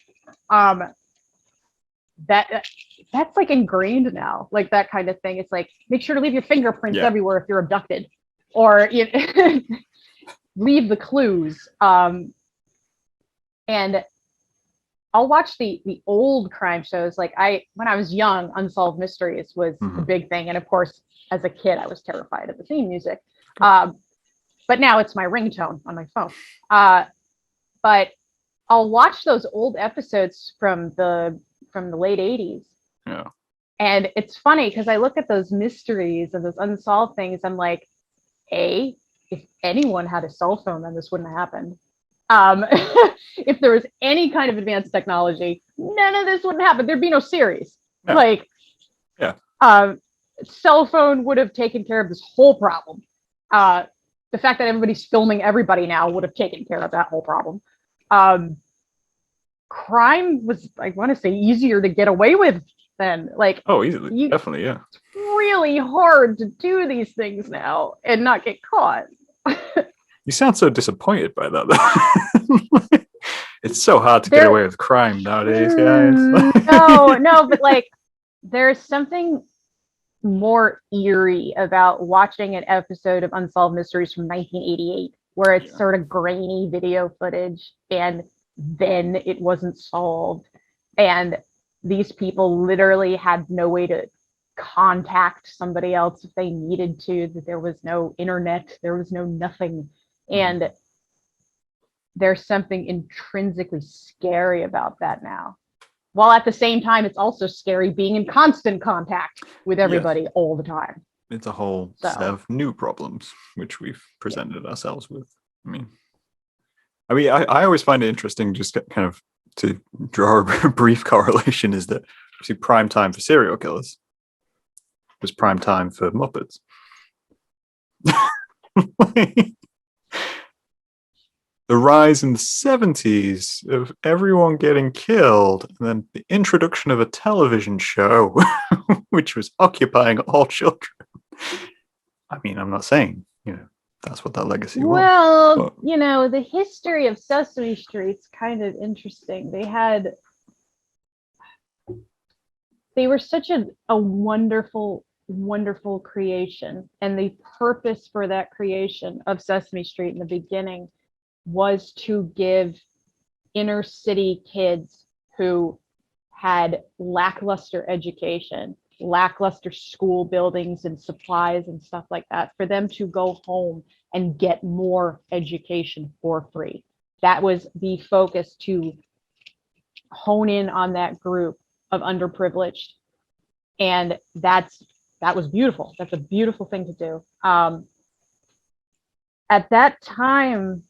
That's like ingrained now, like that kind of thing. It's like, make sure to leave your fingerprints everywhere if you're abducted, or leave the clues. And I'll watch the old crime shows. Like when I was young, Unsolved Mysteries was a big thing. And of course, as a kid, I was terrified of the theme music. But now it's my ringtone on my phone. But I'll watch those old episodes from the late 80s. Yeah. And it's funny because I look at those mysteries and those unsolved things. I'm like, if anyone had a cell phone, then this wouldn't have happened. If there was any kind of advanced technology, none of this wouldn't happen. There'd be no series. Cell phone would have taken care of this whole problem. The fact that everybody's filming everybody now would have taken care of that whole problem. Crime was, I want to say, easier to get away with then. Like, easily, definitely, yeah. It's really hard to do these things now and not get caught. You sound so disappointed by that. It's so hard to get away with crime nowadays, guys. No, but like, there's something more eerie about watching an episode of Unsolved Mysteries from 1988, where it's sort of grainy video footage, and then it wasn't solved, and these people literally had no way to contact somebody else if they needed to, that there was no internet, there was no nothing. And there's something intrinsically scary about that now. While at the same time, it's also scary being in constant contact with everybody all the time. It's a whole set of new problems which we've presented ourselves with. I always find it interesting, just kind of to draw a brief correlation, is that obviously prime time for serial killers was prime time for Muppets. The rise in the 70s of everyone getting killed, and then the introduction of a television show which was occupying all children. I mean, I'm not saying, that's what that legacy was. Well, the history of Sesame Street's kind of interesting. They were such a wonderful, wonderful creation. And the purpose for that creation of Sesame Street in the beginning was to give inner city kids who had lackluster education, lackluster school buildings and supplies and stuff like that, for them to go home and get more education for free. That was the focus, to hone in on that group of underprivileged. And that was beautiful. That's a beautiful thing to do. At that time,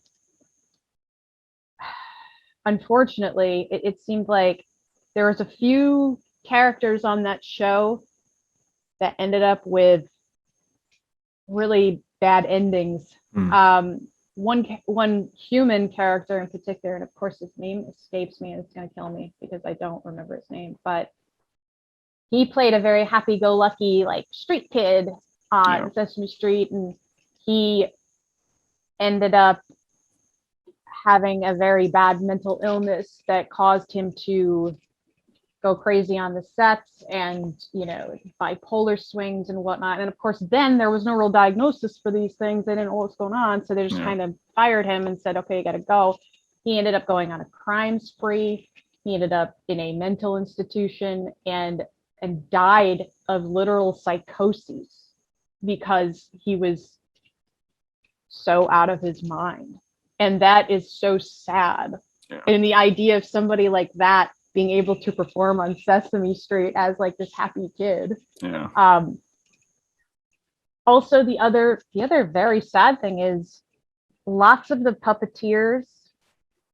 unfortunately, it seemed like there was a few characters on that show that ended up with really bad endings. One human character in particular, and of course his name escapes me and it's going to kill me because I don't remember his name, but he played a very happy-go-lucky like street kid on Sesame Street, and he ended up having a very bad mental illness that caused him to go crazy on the sets, and bipolar swings and whatnot. And of course, then there was no real diagnosis for these things. They didn't know what's going on, so they just kind of fired him and said, okay, you gotta go. He ended up going on a crime spree. He ended up in a mental institution and died of literal psychosis because he was so out of his mind. And that is so sad. And the idea of somebody like that being able to perform on Sesame Street as like this happy kid. Also, the other very sad thing is lots of the puppeteers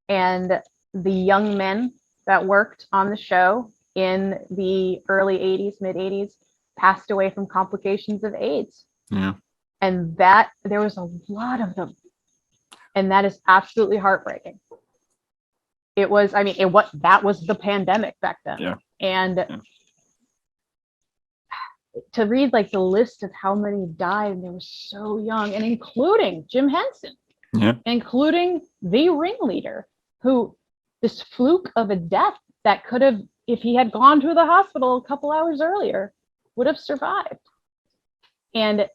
and the young men that worked on the show in the early 80s, mid 80s, passed away from complications of AIDS. And that there was a lot of them. And that is absolutely heartbreaking. That was the pandemic back then. And to read like the list of how many died, and they were so young, and including Jim Henson, including the ringleader, who this fluke of a death that could have, if he had gone to the hospital a couple hours earlier, would have survived. And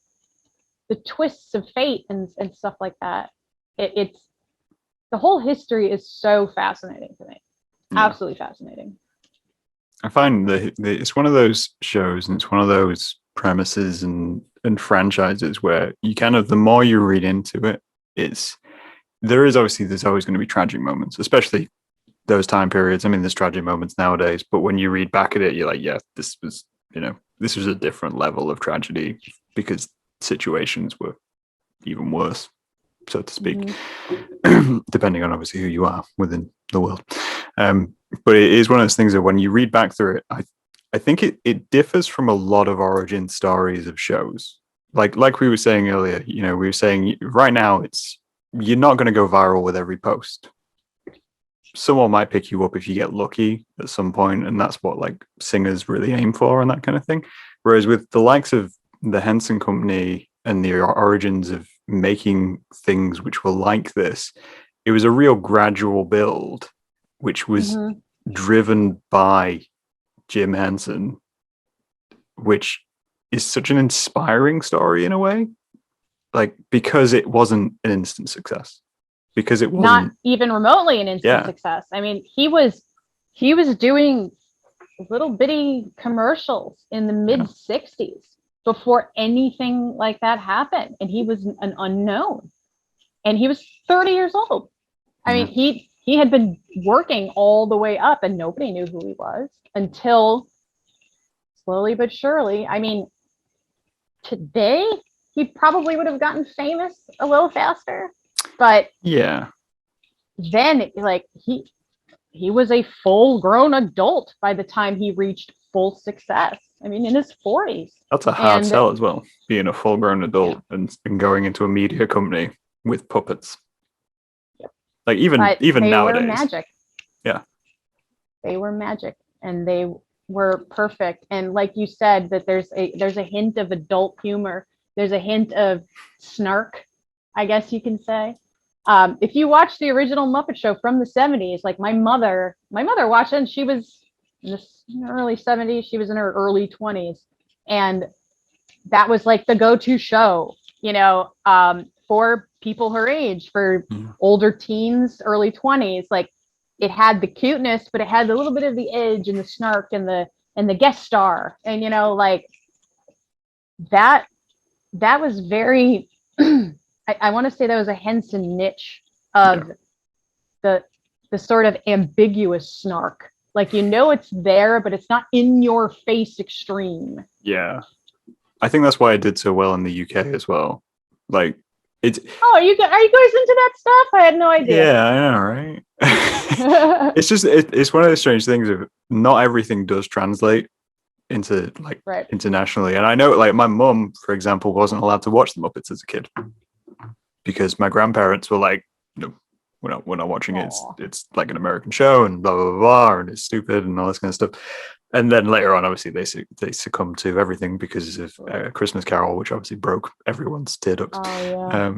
the twists of fate and stuff like that. It's the whole history is so fascinating to me. Absolutely fascinating. I find that it's one of those shows, and it's one of those premises and franchises where you kind of, the more you read into it, there's always going to be tragic moments, especially those time periods. I mean, there's tragic moments nowadays, but when you read back at it, you're like, yeah, this was a different level of tragedy because situations were even worse, so to speak, depending on obviously who you are within the world. But it is one of those things that when you read back through it, I think it differs from a lot of origin stories of shows. Like we were saying earlier, we were saying right now you're not going to go viral with every post. Someone might pick you up if you get lucky at some point, and that's what like singers really aim for and that kind of thing. Whereas with the likes of the Henson Company and the origins of making things which were like this, it was a real gradual build, which was driven by Jim Henson, which is such an inspiring story in a way, like because it wasn't an instant success, because it wasn't not even remotely an instant success. I mean, he was doing little bitty commercials in the mid 60s before anything like that happened, and he was an unknown, and he was 30 years old. I mean, he had been working all the way up and nobody knew who he was until slowly but surely. I mean, today he probably would have gotten famous a little faster, but Yeah. then like he was a full grown adult by the time he reached full success. I mean, in his 40s. That's a hard sell as well, being a full grown adult and going into a media company with puppets. Yep. Like even they nowadays. Were magic. Yeah. They were magic and they were perfect. And like you said, that there's a hint of adult humor. There's a hint of snark, I guess you can say. If you watch the original Muppet Show from the 70s, like my mother watched it and she was in the early 70s, she was in her early 20s. And that was like the go-to show, for people her age, for older teens, early 20s. Like it had the cuteness, but it had a little bit of the edge and the snark and the guest star. And like that was very I want to say that was a Henson niche of the sort of ambiguous snark. Like, it's there, but it's not in your face extreme. Yeah. I think that's why it did so well in the UK as well. Like it's. Oh, are you guys into that stuff? I had no idea. Yeah, I know, right? It's just it's one of those strange things of not everything does translate into like internationally. And I know like my mum, for example, wasn't allowed to watch the Muppets as a kid because my grandparents were like, no, we're not watching it. It's like an American show and blah blah blah, and it's stupid and all this kind of stuff. And then later on, obviously, they succumbed to everything because of Christmas Carol, which obviously broke everyone's tear ducts. Oh, yeah.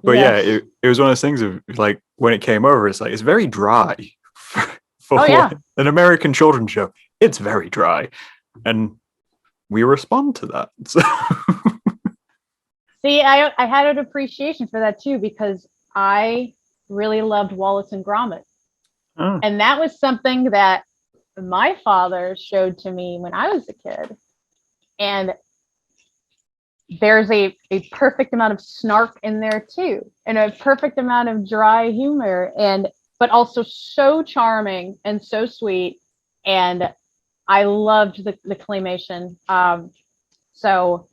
But yes. It was one of those things of like when it came over, it's like it's very dry for an American children's show. It's very dry, and we respond to that. So. See, I had an appreciation for that too because I really loved Wallace and Gromit, and that was something that my father showed to me when I was a kid. And there's a perfect amount of snark in there too, and a perfect amount of dry humor, but also so charming and so sweet. And I loved the claymation. So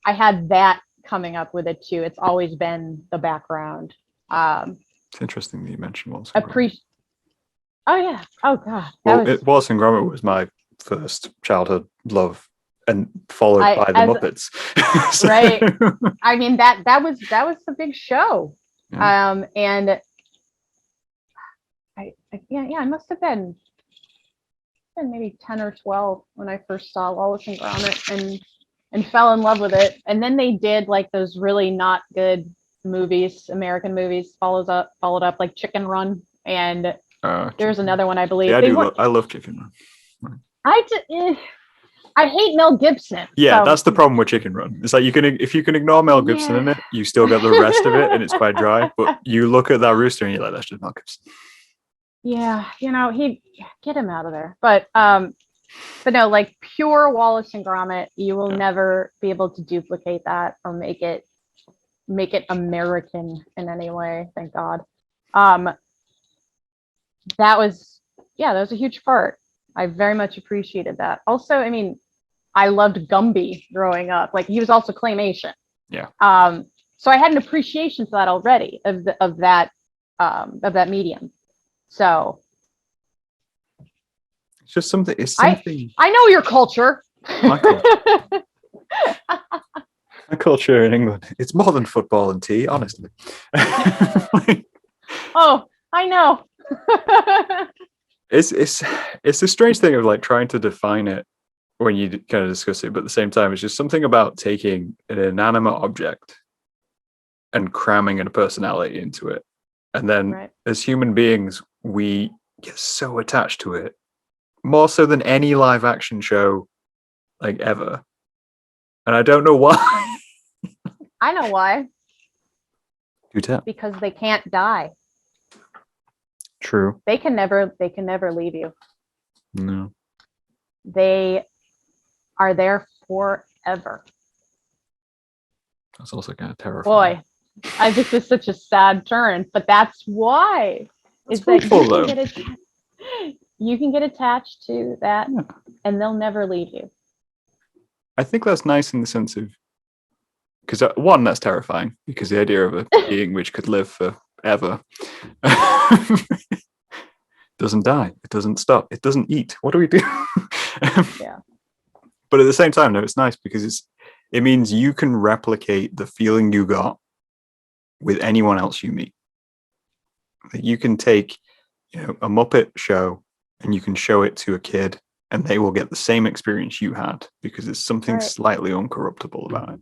I had that coming up with it too. It's always been the background. It's interesting that you mentioned Wallace. Oh yeah. Oh god. Wallace and Gromit was my first childhood love, and followed by the Muppets. So. Right. I mean that was the big show. Yeah. And I must have been maybe 10 or 12 when I first saw Wallace and Gromit and fell in love with it. And then they did like those really not good movies, American movies, followed up like Chicken Run, and there's another one I believe. Yeah, I love Chicken Run. I hate Mel Gibson. Yeah, so. That's the problem with Chicken Run. It's like if you can ignore Mel Gibson in it, you still get the rest of it, and it's quite dry. But you look at that rooster and you're like, that's just Mel Gibson. Yeah, he get him out of there. But no, like pure Wallace and Gromit, you will never be able to duplicate that or make it American in any way. Thank God. That was a huge part. I very much appreciated that. Also, I mean, I loved Gumby growing up. Like he was also claymation. Yeah. So I had an appreciation for that already of that medium. So it's just something. It's something. I know your culture. My culture in England. It's more than football and tea, honestly. Oh, I know. It's a strange thing of like trying to define it when you kind of discuss it, but at the same time, it's just something about taking an inanimate object and cramming a personality into it, and then as human beings, we get so attached to it, more so than any live action show, like ever. And I don't know why. I know why. Do tell. Because they can't die. True. They can never leave you. No. They are there forever. That's also kind of terrifying. Boy, I think this is such a sad turn, but that's why. That's is that helpful, though. you can get attached to that, Yeah. and they'll never leave you. I think that's nice in the sense of, because one, that's terrifying, because the idea of a being which could live forever doesn't die, it doesn't stop, it doesn't eat. What do we do? Yeah. But at the same time, no, it's nice because it means you can replicate the feeling you got with anyone else you meet. You can take, a Muppet show and you can show it to a kid, and they will get the same experience you had because there's something slightly uncorruptible about it.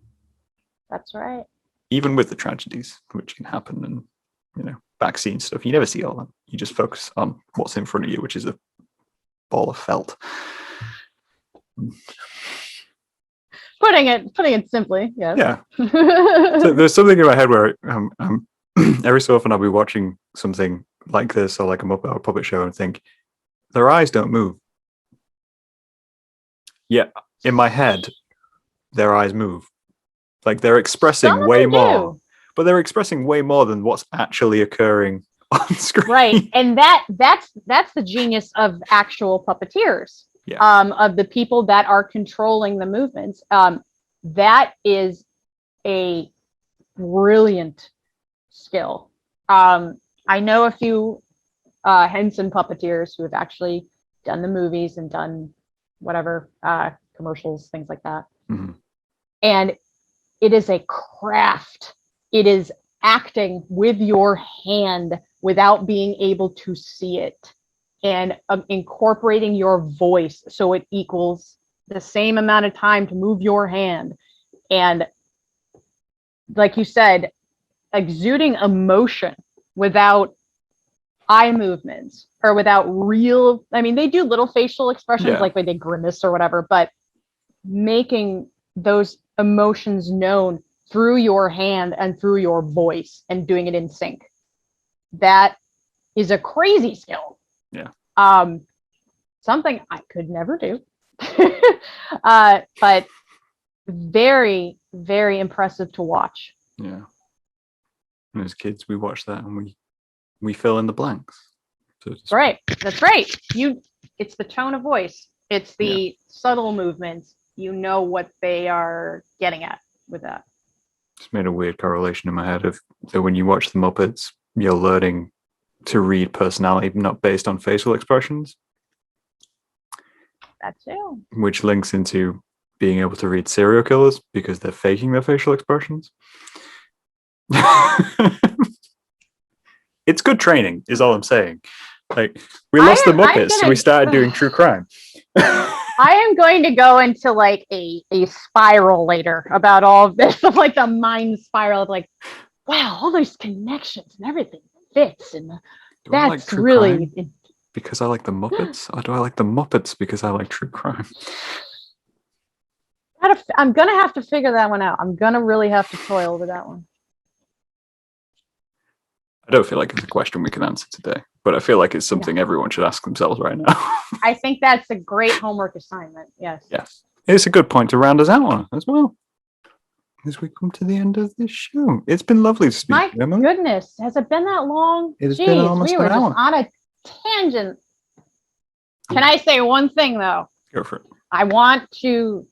That's right. Even with the tragedies which can happen and backseat stuff, you never see all that. You just focus on what's in front of you, which is a ball of felt. Putting it simply, yes. Yeah. So there's something in my head where every so often I'll be watching something like this or like a Muppet or a puppet show and think, their eyes don't move. Yeah, in my head, their eyes move. Like they're expressing way more. But they're expressing way more than what's actually occurring on screen. Right. And that's the genius of actual puppeteers. Yeah. Of the people that are controlling the movements. That is a brilliant skill. I know a few Henson puppeteers who have actually done the movies and done whatever commercials, things like that. Mm-hmm. And it is a craft. It is acting with your hand without being able to see it, and incorporating your voice so it equals the same amount of time to move your hand. And like you said, exuding emotion without eye movements or without real, I mean, they do little facial expressions like when they grimace or whatever, but making those emotions known through your hand and through your voice and doing it in sync. That is a crazy skill. Yeah. Something I could never do. But very, very impressive to watch. Yeah. And as kids, we watch that and we fill in the blanks. So right. That's right. It's the tone of voice. It's the subtle movements. You know what they are getting at with that. It's made a weird correlation in my head of that when you watch the Muppets, you're learning to read personality not based on facial expressions. That too. Which links into being able to read serial killers because they're faking their facial expressions. It's good training, is all I'm saying. Like, we lost the Muppets, so we started doing true crime. I am going to go into like a spiral later about all of this, of like the mind spiral of like, wow, all those connections and everything fits, and that's really because I like the Muppets, or do I like the Muppets because I like true crime? I'm gonna have to figure that one out. I'm gonna really have to toil over that one. I don't feel like it's a question we can answer today, but I feel like it's something everyone should ask themselves right now. I think that's a great homework assignment. Yes. Yes. It's a good point to round us out on as well, as we come to the end of this show. It's been lovely to speak to you, Emily. My goodness, has it been that long? It has been almost an hour. Just on a tangent. Can I say one thing though? Go for it. I want to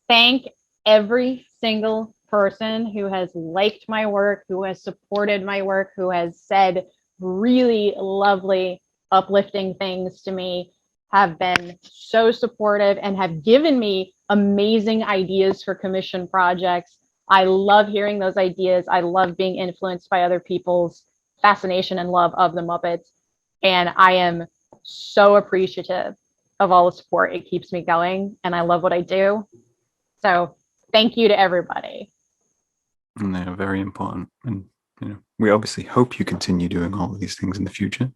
thank every single person who has liked my work, who has supported my work, who has said really lovely, uplifting things to me, have been so supportive and have given me amazing ideas for commission projects. I love hearing those ideas. I love being influenced by other people's fascination and love of the Muppets. And I am so appreciative of all the support. It keeps me going, and I love what I do. So thank you to everybody. And they are very important. And we obviously hope you continue doing all of these things in the future.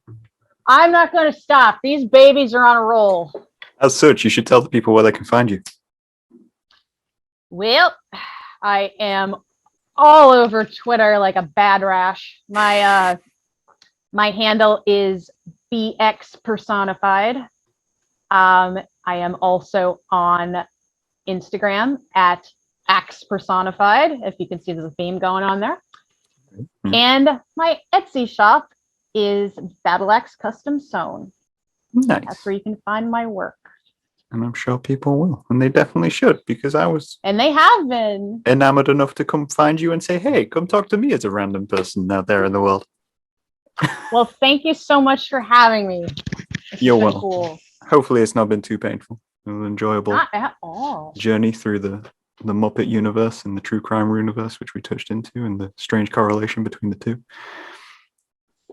I'm not going to stop. These babies are on a roll. As such, you should tell the people where they can find you. Well, I am all over Twitter like a bad rash. My handle is Axepersonified. I am also on Instagram at Axepersonified, if you can see there's a theme going on there. Mm-hmm. And my Etsy shop is Battle Axe Custom Sewn. Nice. That's where you can find my work. And I'm sure people will. And they definitely should, because I was And they have been enamored enough to come find you and say, hey, come talk to me as a random person out there in the world. Well, thank you so much for having me. You're welcome. Cool. Hopefully it's not been too painful. It was an enjoyable Not at all. journey through the Muppet universe and the true crime universe, which we touched into, and the strange correlation between the two.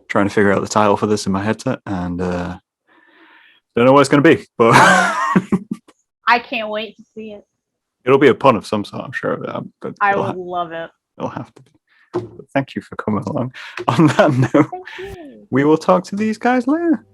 Trying to figure out the title for this in my headset, and don't know what it's going to be, but I can't wait to see it. It'll be a pun of some sort, I'm sure of that. But I would love it. It'll have to be. But thank you for coming along. On that note, Thank you. we will talk to these guys later.